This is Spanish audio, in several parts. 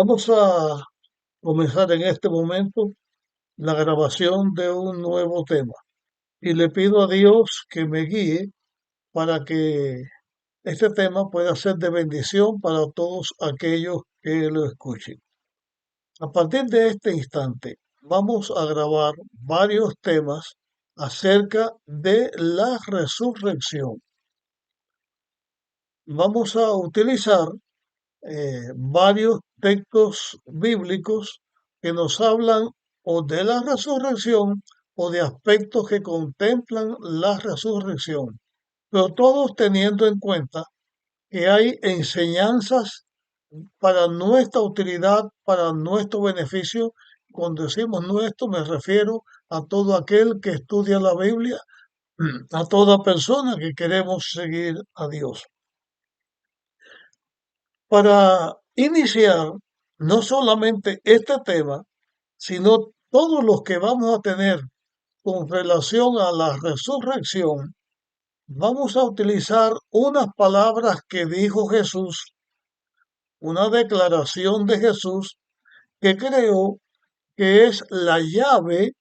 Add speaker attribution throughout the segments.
Speaker 1: Vamos a comenzar en este momento la grabación de un nuevo tema y le pido a Dios que me guíe para que este tema pueda ser de bendición para todos aquellos que lo escuchen. A partir de este instante vamos a grabar varios temas acerca de la resurrección. Vamos a utilizar varios textos bíblicos que nos hablan o de la resurrección o de aspectos que contemplan la resurrección, pero todos teniendo en cuenta que hay enseñanzas para nuestra utilidad, para nuestro beneficio. Cuando decimos nuestro, me refiero a todo aquel que estudia la Biblia, a toda persona que queremos seguir a Dios. Para iniciar no solamente este tema, sino todos los que vamos a tener con relación a la resurrección, vamos a utilizar unas palabras que dijo Jesús, una declaración de Jesús que creo que es la llave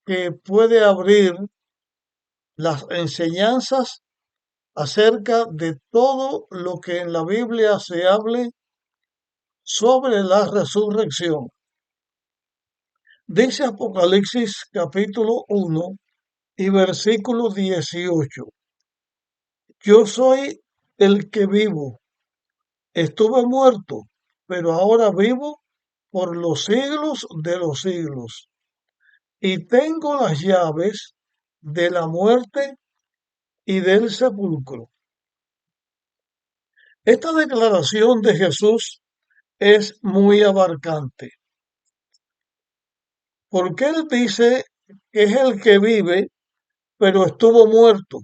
Speaker 1: que puede abrir las enseñanzas acerca de todo lo que en la Biblia se hable sobre la resurrección. Dice Apocalipsis capítulo 1 y versículo 18. Yo soy el que vivo. Estuve muerto, pero ahora vivo por los siglos de los siglos. Y tengo las llaves de la muerte y del sepulcro. Esta declaración de Jesús es muy abarcante, porque él dice que es el que vive, pero estuvo muerto,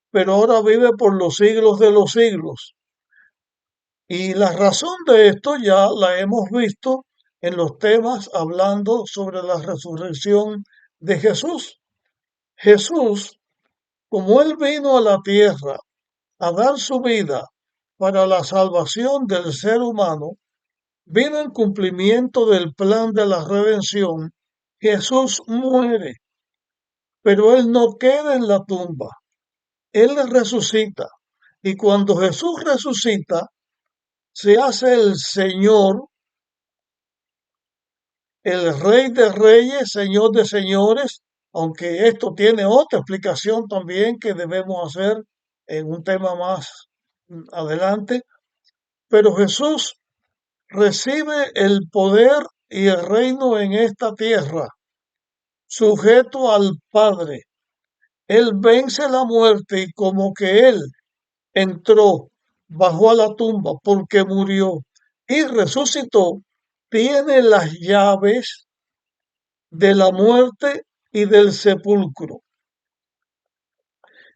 Speaker 1: pero ahora vive por los siglos de los siglos. Y la razón de esto ya la hemos visto en los temas hablando sobre la resurrección de Jesús. Jesús, como él vino a la tierra a dar su vida para la salvación del ser humano, vino en cumplimiento del plan de la redención. Jesús muere, pero él no queda en la tumba, él resucita. Y cuando Jesús resucita, se hace el Señor, el Rey de Reyes, Señor de Señores, aunque esto tiene otra explicación también que debemos hacer en un tema más adelante, pero Jesús recibe el poder y el reino en esta tierra, sujeto al Padre. Él vence la muerte y como que Él entró, bajó a la tumba porque murió y resucitó, tiene las llaves de la muerte y del sepulcro.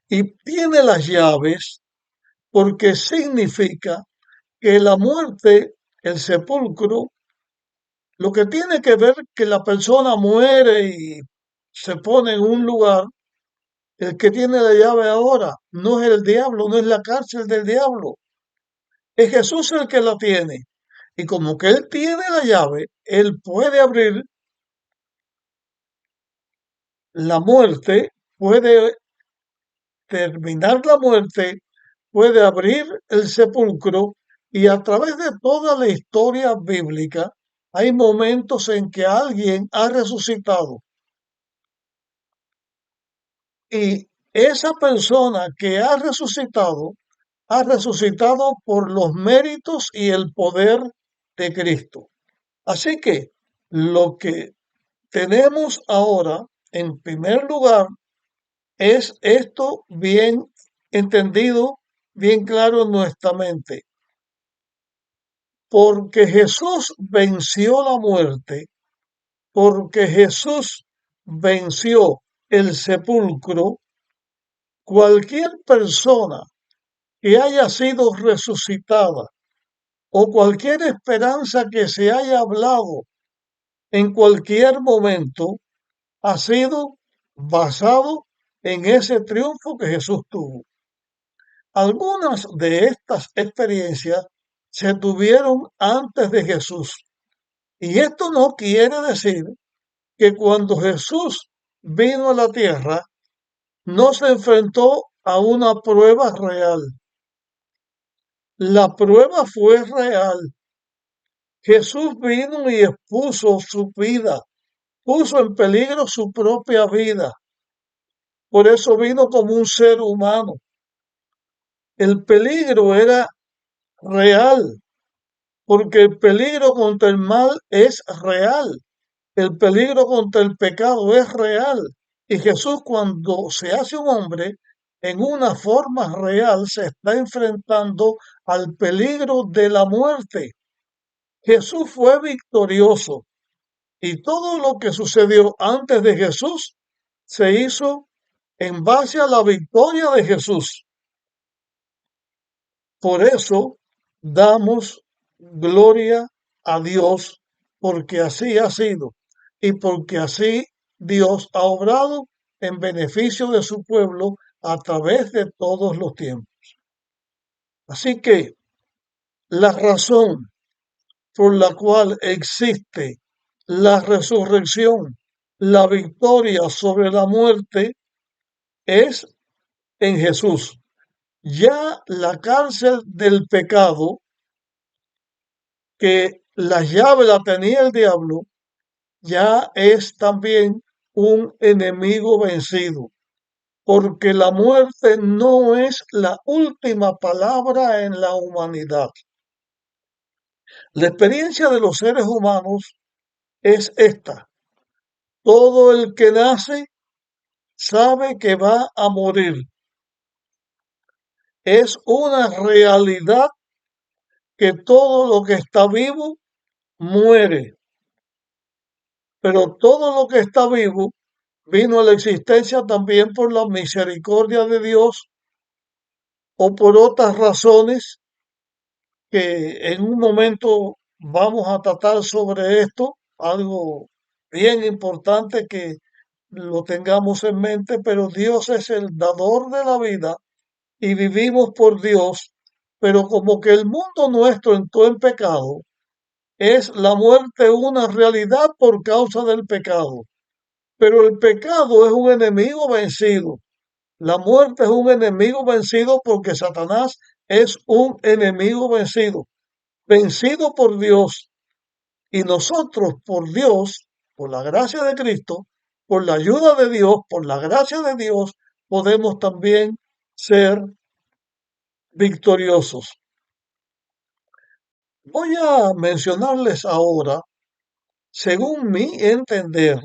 Speaker 1: Y tiene las llaves porque significa que la muerte, el sepulcro, lo que tiene que ver que la persona muere y se pone en un lugar, el que tiene la llave ahora no es el diablo, no es la cárcel del diablo, es Jesús el que la tiene. Y como que él tiene la llave, él puede abrir la muerte, puede terminar la muerte, puede abrir el sepulcro y a través de toda la historia bíblica hay momentos en que alguien ha resucitado y esa persona que ha resucitado por los méritos y el poder de Cristo. Así que lo que tenemos ahora, en primer lugar, es esto bien entendido, bien claro en nuestra mente. Porque Jesús venció la muerte, porque Jesús venció el sepulcro, cualquier persona que haya sido resucitada o cualquier esperanza que se haya hablado en cualquier momento ha sido basado en ese triunfo que Jesús tuvo. Algunas de estas experiencias se tuvieron antes de Jesús. Y esto no quiere decir que cuando Jesús vino a la tierra, no se enfrentó a una prueba real. La prueba fue real. Jesús vino y expuso su vida, puso en peligro su propia vida. Por eso vino como un ser humano. El peligro era real, porque el peligro contra el mal es real. El peligro contra el pecado es real. Y Jesús, cuando se hace un hombre, en una forma real se está enfrentando al peligro de la muerte. Jesús fue victorioso y todo lo que sucedió antes de Jesús se hizo en base a la victoria de Jesús. Por eso damos gloria a Dios, porque así ha sido y porque así Dios ha obrado en beneficio de su pueblo a través de todos los tiempos. Así que la razón por la cual existe la resurrección, la victoria sobre la muerte, es en Jesús. Ya la cárcel del pecado, que la llave la tenía el diablo, ya es también un enemigo vencido, porque la muerte no es la última palabra en la humanidad. La experiencia de los seres humanos es esta. Todo el que nace sabe que va a morir. Es una realidad que todo lo que está vivo muere, pero todo lo que está vivo vino a la existencia también por la misericordia de Dios o por otras razones que en un momento vamos a tratar sobre esto, algo bien importante que lo tengamos en mente, pero Dios es el dador de la vida y vivimos por Dios, pero como que el mundo nuestro entró en pecado, es la muerte una realidad por causa del pecado. Pero el pecado es un enemigo vencido. La muerte es un enemigo vencido porque Satanás es un enemigo vencido, vencido por Dios. Y nosotros, por Dios, por la gracia de Cristo, por la ayuda de Dios, por la gracia de Dios, podemos también ser victoriosos. Voy a mencionarles ahora, según mi entender,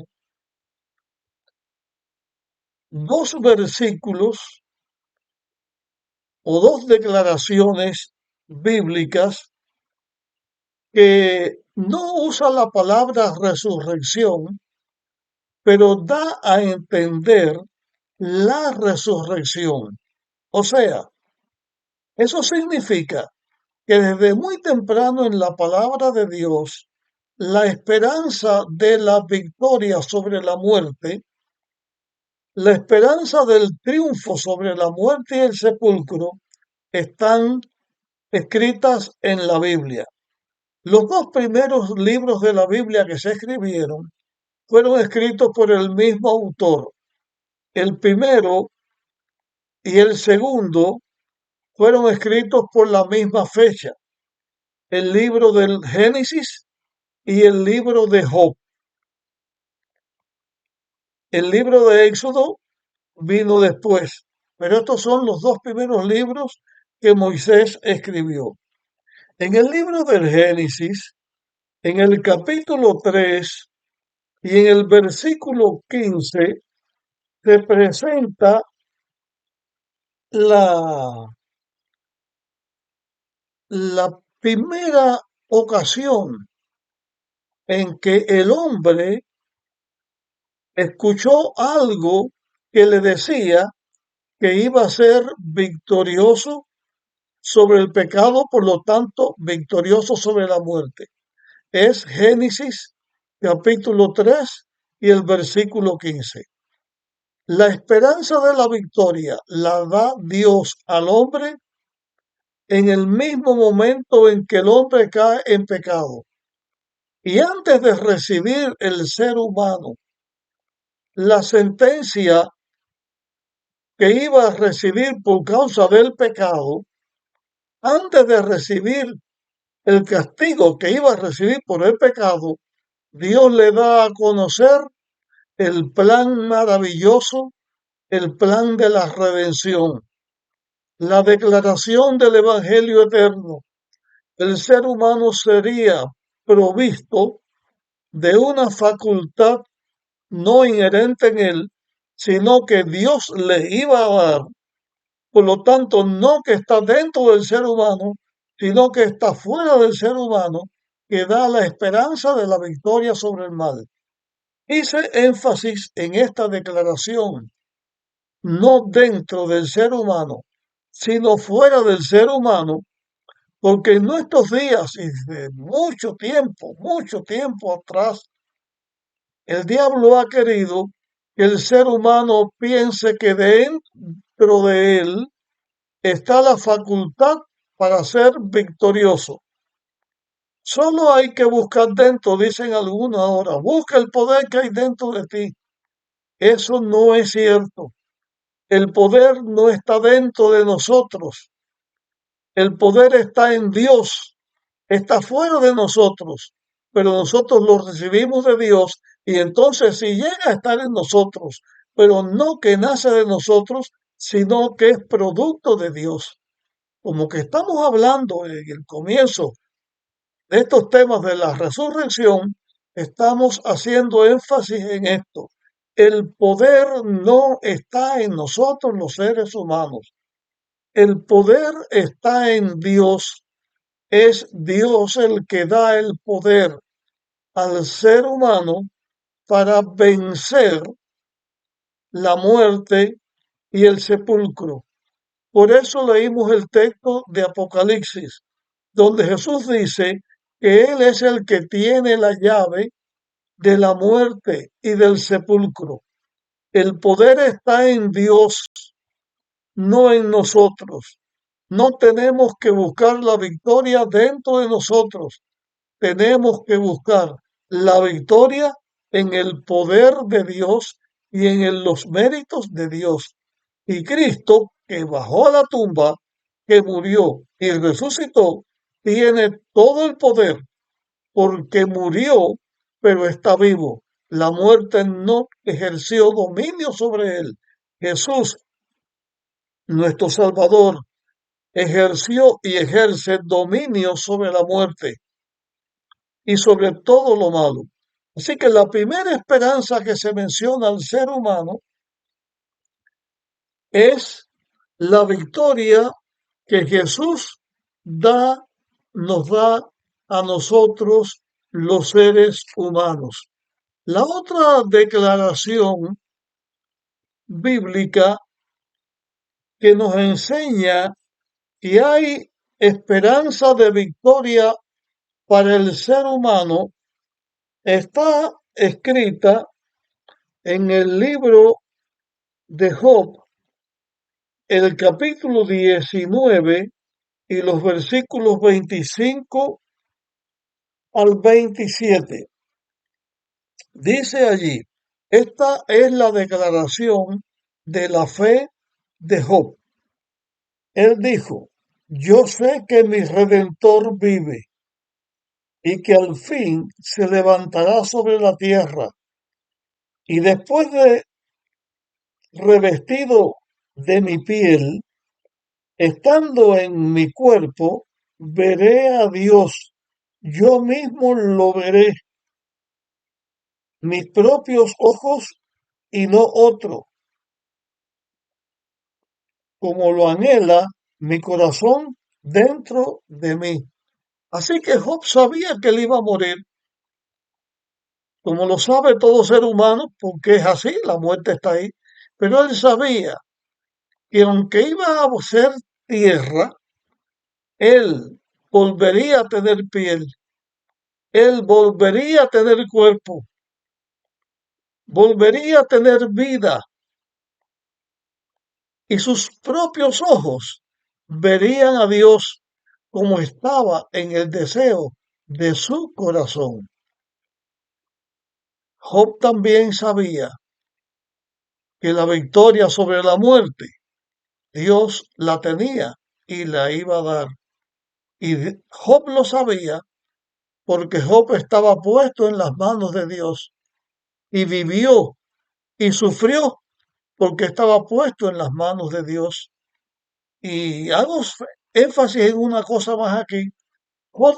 Speaker 1: dos versículos o dos declaraciones bíblicas que no usa la palabra resurrección, pero da a entender la resurrección. O sea, eso significa que desde muy temprano en la palabra de Dios, la esperanza de la victoria sobre la muerte, la esperanza del triunfo sobre la muerte y el sepulcro están escritas en la Biblia. Los dos primeros libros de la Biblia que se escribieron fueron escritos por el mismo autor. El primero y el segundo fueron escritos por la misma fecha, el libro del Génesis y el libro de Job. El libro de Éxodo vino después, pero estos son los dos primeros libros que Moisés escribió. En el libro del Génesis, en el capítulo 3 y en el versículo 15, se presenta la, la primera ocasión en que el hombre escuchó algo que le decía que iba a ser victorioso sobre el pecado, por lo tanto, victorioso sobre la muerte. Es Génesis capítulo 3 y el versículo 15. La esperanza de la victoria la da Dios al hombre en el mismo momento en que el hombre cae en pecado. Y antes de recibir el ser humano la sentencia que iba a recibir por causa del pecado, antes de recibir el castigo que iba a recibir por el pecado, Dios le da a conocer el plan maravilloso, el plan de la redención, la declaración del Evangelio eterno. El ser humano sería provisto de una facultad no inherente en él, sino que Dios le iba a dar. Por lo tanto, no que está dentro del ser humano, sino que está fuera del ser humano, que da la esperanza de la victoria sobre el mal. Hice énfasis en esta declaración, no dentro del ser humano, sino fuera del ser humano, porque en nuestros días y de mucho tiempo atrás, el diablo ha querido que el ser humano piense que dentro de él está la facultad para ser victorioso. Solo hay que buscar dentro, dicen algunos ahora, busca el poder que hay dentro de ti. Eso no es cierto. El poder no está dentro de nosotros. El poder está en Dios, está fuera de nosotros, pero nosotros lo recibimos de Dios y entonces si llega a estar en nosotros, pero no que nace de nosotros, sino que es producto de Dios. Como que estamos hablando en el comienzo de estos temas de la resurrección, estamos haciendo énfasis en esto. El poder no está en nosotros los seres humanos. El poder está en Dios. Es Dios el que da el poder al ser humano para vencer la muerte y el sepulcro. Por eso leímos el texto de Apocalipsis, donde Jesús dice que Él es el que tiene la llave de la muerte y del sepulcro. El poder está en Dios, no en nosotros. No tenemos que buscar la victoria dentro de nosotros. Tenemos que buscar la victoria en el poder de Dios y en los méritos de Dios. Y Cristo, que bajó a la tumba, que murió y resucitó, tiene todo el poder porque murió, pero está vivo. La muerte no ejerció dominio sobre él. Jesús, nuestro Salvador, ejerció y ejerce dominio sobre la muerte y sobre todo lo malo. Así que la primera esperanza que se menciona al ser humano es la victoria que Jesús nos da a nosotros los seres humanos. La otra declaración bíblica que nos enseña que hay esperanza de victoria para el ser humano está escrita en el libro de Job, el capítulo 19 y los versículos 25 al 27. Dice allí, esta es la declaración de la fe de Job. Él dijo, yo sé que mi Redentor vive y que al fin se levantará sobre la tierra. Y después de revestido de mi piel, estando en mi cuerpo, veré a Dios. Yo mismo lo veré, mis propios ojos y no otro, como lo anhela mi corazón dentro de mí. Así que Job sabía que él iba a morir, como lo sabe todo ser humano, porque es así, la muerte está ahí. Pero él sabía que aunque iba a ser tierra, él volvería a tener piel, él volvería a tener cuerpo, volvería a tener vida y sus propios ojos verían a Dios como estaba en el deseo de su corazón. Job también sabía que la victoria sobre la muerte Dios la tenía y la iba a dar. Y Job lo sabía porque Job estaba puesto en las manos de Dios y vivió y sufrió porque estaba puesto en las manos de Dios. Y hago énfasis en una cosa más aquí. Job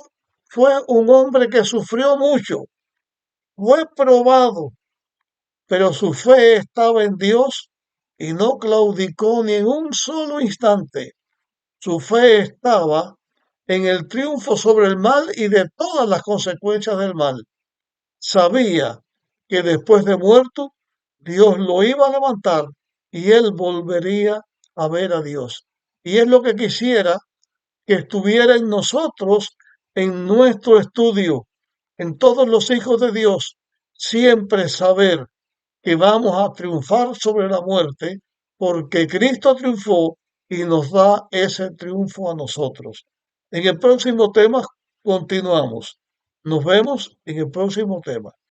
Speaker 1: fue un hombre que sufrió mucho, fue probado, pero su fe estaba en Dios y no claudicó ni en un solo instante. Su fe estaba en el triunfo sobre el mal y de todas las consecuencias del mal. Sabía que después de muerto Dios lo iba a levantar y él volvería a ver a Dios. Y es lo que quisiera que estuviera en nosotros, en nuestro estudio, en todos los hijos de Dios, siempre saber que vamos a triunfar sobre la muerte porque Cristo triunfó y nos da ese triunfo a nosotros. En el próximo tema continuamos. Nos vemos en el próximo tema.